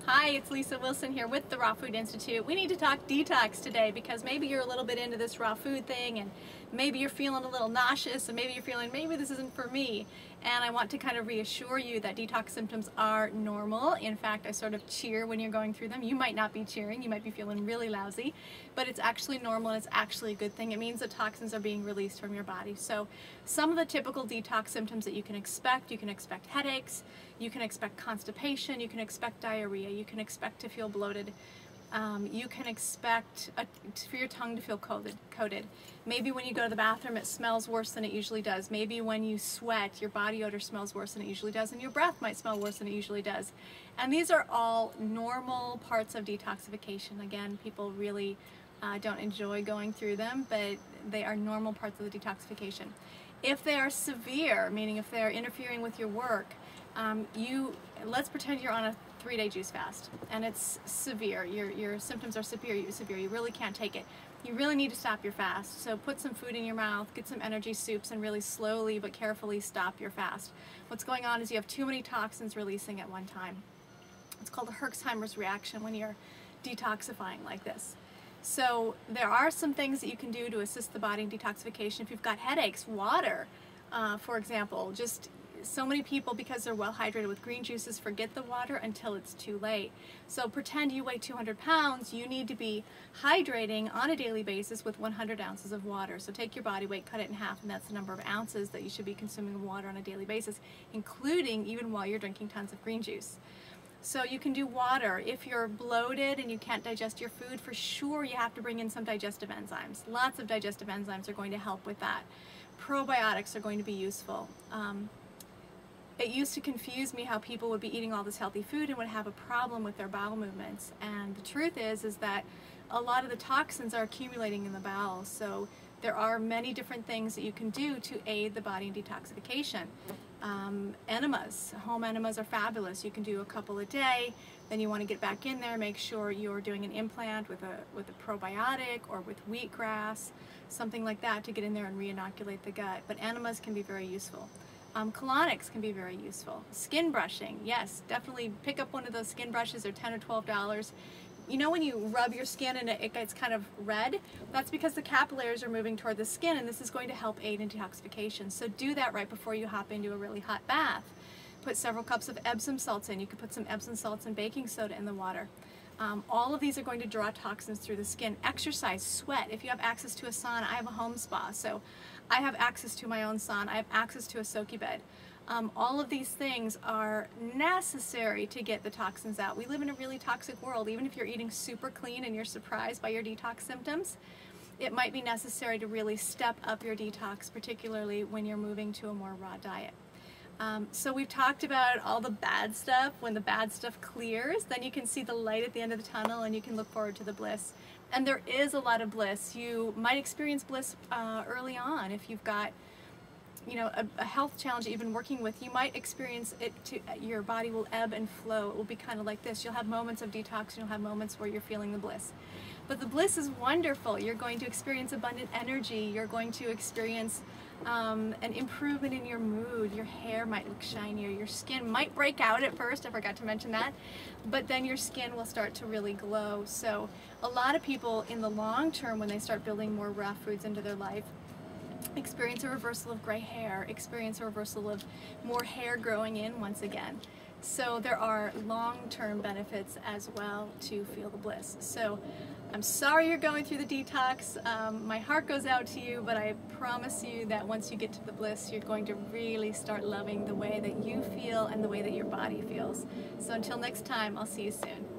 Hi, it's Lisa Wilson here with the Raw Food Institute. We need to talk detox today because maybe you're a little bit into this raw food thing and maybe you're feeling a little nauseous and maybe you're feeling maybe this isn't for me. And I want to kind of reassure you that detox symptoms are normal. In fact, I sort of cheer when you're going through them. You might not be cheering, you might be feeling really lousy, but it's actually normal and it's actually a good thing. It means that toxins are being released from your body. So some of the typical detox symptoms that you can expect headaches, you can expect constipation, you can expect diarrhea, you can expect to feel bloated, you can expect for your tongue to feel coated. Maybe when you go to the bathroom it smells worse than it usually does. Maybe when you sweat your body odor smells worse than it usually does, and your breath might smell worse than it usually does. And these are all normal parts of detoxification. Again, people really don't enjoy going through them, but they are normal parts of the detoxification. If they are severe, meaning if they're interfering with your work, let's pretend you're on a 3-day juice fast and it's severe. Your symptoms are severe. You really can't take it. You really need to stop your fast. So put some food in your mouth, get some energy soups, and really slowly but carefully stop your fast. What's going on is you have too many toxins releasing at one time. It's called a Herxheimer's reaction when you're detoxifying like this. So there are some things that you can do to assist the body in detoxification. If you've got headaches, water, for example. Just so many people, because they're well hydrated with green juices, forget the water until it's too late. So pretend you weigh 200 pounds, you need to be hydrating on a daily basis with 100 ounces of water. So take your body weight, cut it in half, and that's the number of ounces that you should be consuming of water on a daily basis, including even while you're drinking tons of green juice. So you can do water. If you're bloated and you can't digest your food, for sure you have to bring in some digestive enzymes. Lots of digestive enzymes are going to help with that. Probiotics are going to be useful. It used to confuse me how people would be eating all this healthy food and would have a problem with their bowel movements. And the truth is that a lot of the toxins are accumulating in the bowels. So there are many different things that you can do to aid the body in detoxification. Enemas, home enemas are fabulous. You can do a couple a day. Then you want to get back in there, make sure you're doing an implant with a probiotic or with wheatgrass, something like that, to get in there and re-inoculate the gut. But enemas can be very useful. Colonics can be very useful. Skin brushing, yes, definitely pick up one of those skin brushes. They're $10 or $12. You know when you rub your skin and it gets kind of red? That's because the capillaries are moving toward the skin, and this is going to help aid in detoxification. So do that right before you hop into a really hot bath. Put several cups of Epsom salts in. You could put some Epsom salts and baking soda in the water. All of these are going to draw toxins through the skin. Exercise, sweat. If you have access to a sauna, I have a home spa, so I have access to my own sauna. I have access to a soaky bed. All of these things are necessary to get the toxins out. We live in a really toxic world. Even if you're eating super clean and you're surprised by your detox symptoms, it might be necessary to really step up your detox, particularly when you're moving to a more raw diet. So we've talked about all the bad stuff. When the bad stuff clears, then you can see the light at the end of the tunnel and you can look forward to the bliss. And there is a lot of bliss. You might experience bliss early on. If you've got, you know, a health challenge that you've been working with, you might experience it your body will ebb and flow. It will be kind of like this. You'll have moments of detox and you'll have moments where you're feeling the bliss. But the bliss is wonderful. You're going to experience abundant energy. You're going to experience an improvement in your mood. Your hair might look shinier. Your skin might break out at first. I forgot to mention that. But then your skin will start to really glow. So a lot of people in the long term, when they start building more raw foods into their life, experience a reversal of gray hair, experience a reversal of more hair growing in once again. So there are long-term benefits as well to feel the bliss. So I'm sorry you're going through the detox. My heart goes out to you, but I promise you that once you get to the bliss, you're going to really start loving the way that you feel and the way that your body feels. So until next time, I'll see you soon.